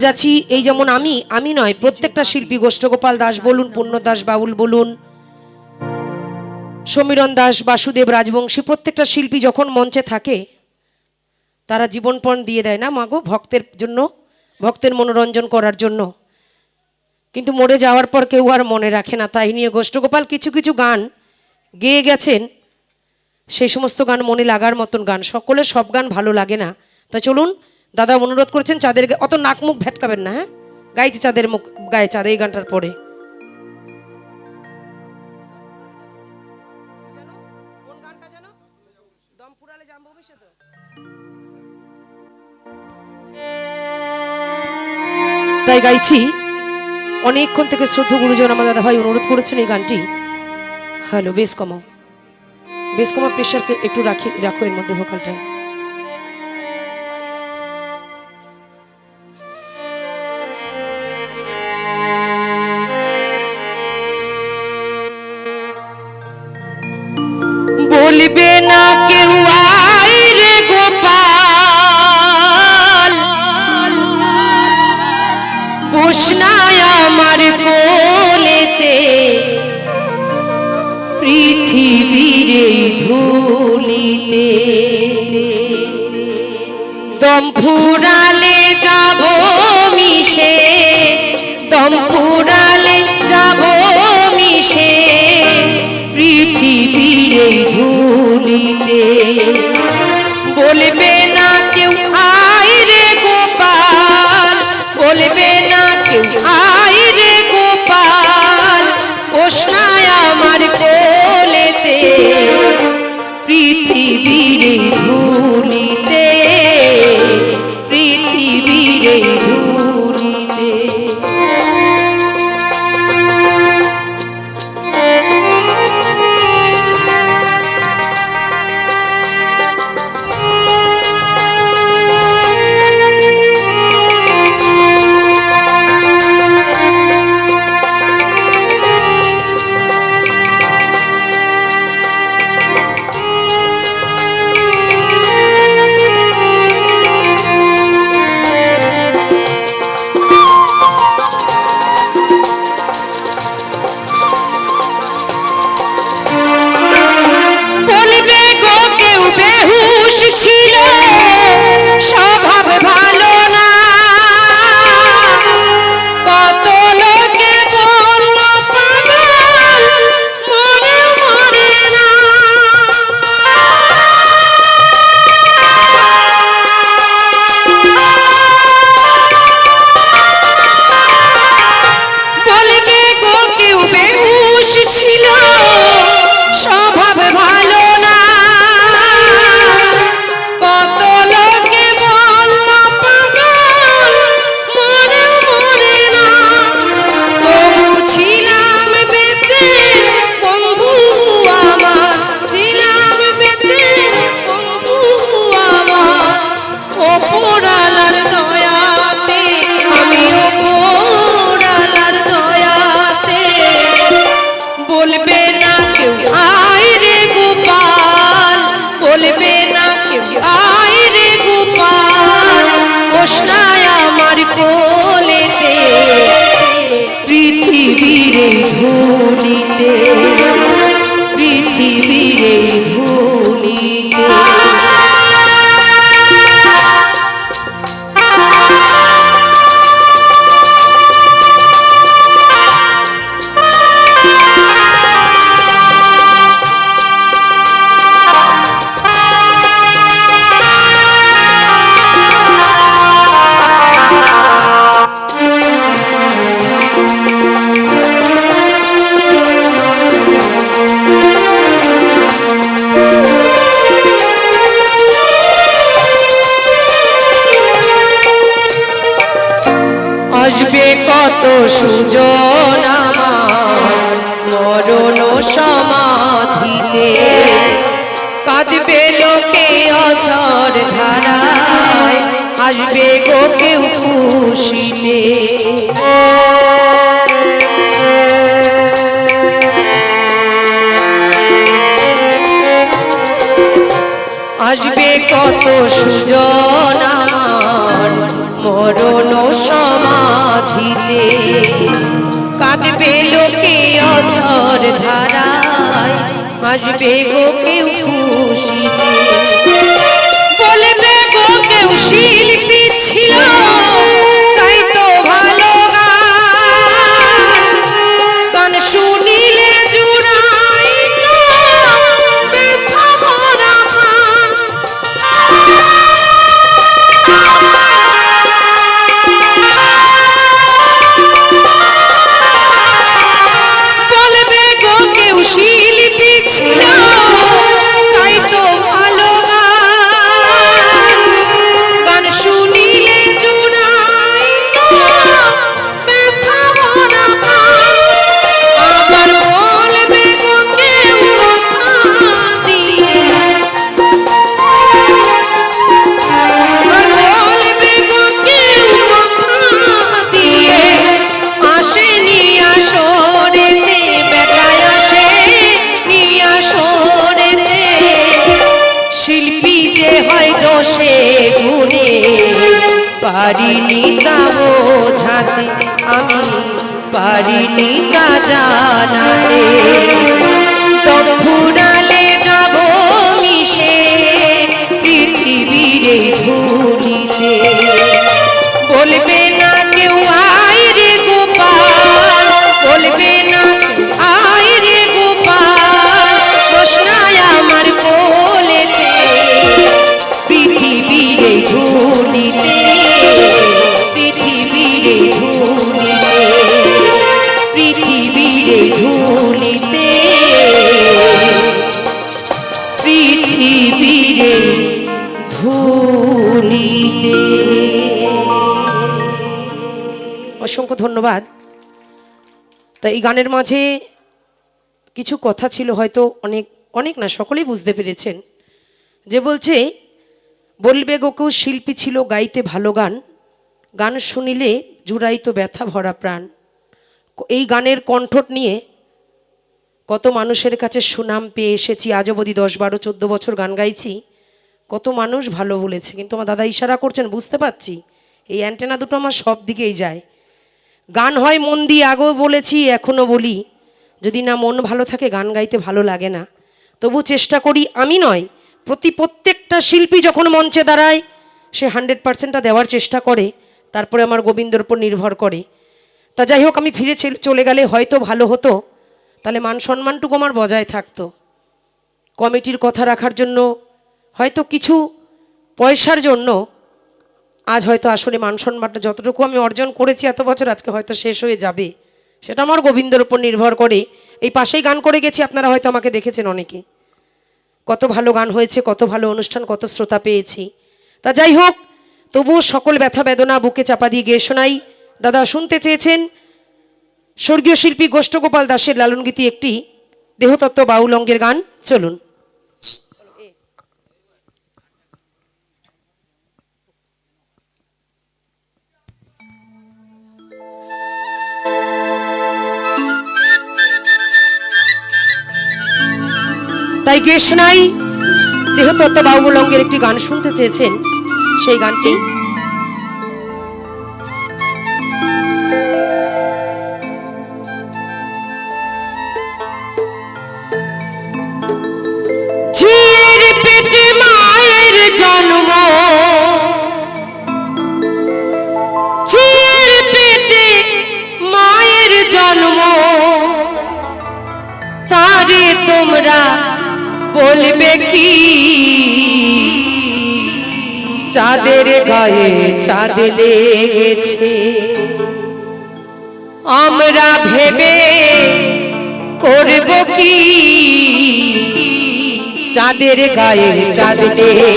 যাচ্ছি এই যেমন আমি নয় প্রত্যেকটা শিল্পী গোষ্ঠগোপাল দাস বলুন, পূর্ণদাস বাউল বলুন, সমীরণ দাস, বাসুদেব রাজবংশী, প্রত্যেকটা শিল্পী যখন মঞ্চে থাকে তারা জীবনপণ দিয়ে দেয় না মাগো ভক্তের জন্য, ভক্তের মনোরঞ্জন করার জন্য। কিন্তু মরে যাওয়ার পর কেউ আর মনে রাখে না। তাই নিয়ে গোষ্ঠগোপাল কিছু কিছু গান গেয়ে গেছেন, সেই সমস্ত গান মনে লাগার মতন গান। সকলের সব গান ভালো লাগে না। তা চলুন, দাদা অনুরোধ করেছেন চাঁদের অত নাক মুখ ভেটকাবেন না। হ্যাঁ, গাইছে চাঁদের মুখ, গায়ে চাঁদ এই গানটার পরে। তাই গাইছি। অনেকক্ষণ থেকে শ্রদ্ধা গুরুজন আমার দাদা ভাই অনুরোধ করেছেন এই গানটি। হ্যালো, বেশ কমাও, বেশ কমাও, প্রেশার একটু রাখো এর মধ্যে ভোকালটায়। বলবে না কেউ আয় রে গোপাল, বসনায় আমার কোলেতে, পৃথিবীর ধুলিতে দম ফুরালে যাব মিশে, দম ফুরালে যাব মিশে, পৃথিবীর ধুলিতে। বলবে না কেউ আয় রে গোপাল, বলবে না কেউ আয় রে গোপাল, বসনায় আমার কোলেতে, পৃথিবীর ধুলিতে, পৃথিবীর ধুলিতে। আসবে কত সুজন আমার মরণ সমাধিতে, কাঁদবে লোকে অঝর ধারায়, আসবে গো কেউ খুশিতে। আসবে কত সুজন আমার মরণ কাঁদবে লোকে অঝর ধারায়, হাসবে গো কেউ খুশিতে। বলবে গো কেউ শিল্পী ছিল, তাই তো ভালো গান, গান শুনিলে জুড়াই ব্যথা ভরা মান। বলবে গো কেউ শিল্পী ছিল, তাই তো ভালো গান, গান শুনিলে জুড়াই ব্যথা ভরা মান। আবার বলবে গো কেউ কথা দিয়ে, আবার বলবে গো কেউ কথা দিয়ে, আসেনি আসরেতে বেটায় আসেনি আসরেতে। শিল্পী যে হয় দোষে গুণে, পারিনি তা বোঝাতে, আমি পারিনি তা জানাতে। তব ফুরালে দাব মিশে পৃথিবীর এই ধুলিতে। বলবে না কেউ আয় রে গোপাল, বলবে না কেউ আয় রে গোপাল, বসনায় আমার কোলেতে। পৃথিবীর এই ধুলিতে, পৃথিবীর এই ধুলিতে, পৃথিবীর এই ধুলিতে, পৃথিবীর এই ধুলিতে। অসংখ্য ধন্যবাদ। তা এই গানের মাঝে কিছু কথা ছিল, হয়তো অনেক অনেক না সকলেই বুঝতে পেরেছেন। যে বলছে, বলবে গো কেউ শিল্পী ছিল, গাইতে ভালো গান, গান শুনিলে জুড়াইতো ব্যথা ভরা প্রাণ। এই গানের কণ্ঠট নিয়ে কত মানুষের কাছে সুনাম পেয়ে এসেছি। আজ অবধি 10, 12, 14 বছর গান গাইছি, কত মানুষ ভালো বলেছে। কিন্তু আমার দাদা ইশারা করছেন, বুঝতে পারছি এই অ্যান্টেনা দুটো আমার সব দিকেই যায়। গান হয় মন দিয়ে, আগেও বলেছি এখনও বলি, যদি না মন ভালো থাকে গান গাইতে ভালো লাগে না। তবু চেষ্টা করি, আমি নয়, প্রত্যেকটা শিল্পী যখন মঞ্চে দাঁড়ায় সে 100%টা দেওয়ার চেষ্টা করে, তারপরে আমার গোবিন্দর উপর নির্ভর করে। তা যাই হোক, আমি ফিরে চলে গেলে হয়তো ভালো হতো, তাহলে মান সম্মানটুকু আমার বজায় থাকতো। কমিটির কথা রাখার জন্য, হয়তো কিছু পয়সার জন্য আজ হয়তো আসলে মান সম্মানটা যতটুকু আমি অর্জন করেছি এত বছর, আজকে হয়তো শেষ হয়ে যাবে। সেটা আমার গোবিন্দর উপর নির্ভর করে। এই পাশেই গান করে গেছি, আপনারা হয়তো আমাকে দেখেছেন অনেকে। কত ভালো গান হয়েছে, কত ভালো অনুষ্ঠান, কত শ্রোতা পেয়েছি। তা যাই হোক, তবুও সকল ব্যথা বেদনা বুকে চাপা দিয়ে গেয়ে শোনাই। দাদা শুনতে চেয়েছেন স্বর্গীয় শিল্পী গোষ্ঠগোপাল দাসের লালনগীতি একটি দেহতত্ত্ব বাউল অঙ্গের গান। চলুন। তাই গেয়ে শোনাই দেহতত্ত্ব বাউল অঙ্গের একটি গান শুনতে চেয়েছেন, সেই গানটি। ঝিয়ের পেটে মায়ের জন্ম, ঝিয়ের পেটে মায়ের জন্ম, তারে তোমরা বলবে কি? চাঁদের গায়ে চাঁদ লেগেছে, আমরা ভেবে করব কি? চাঁদের গায়ে চাঁদ লেগে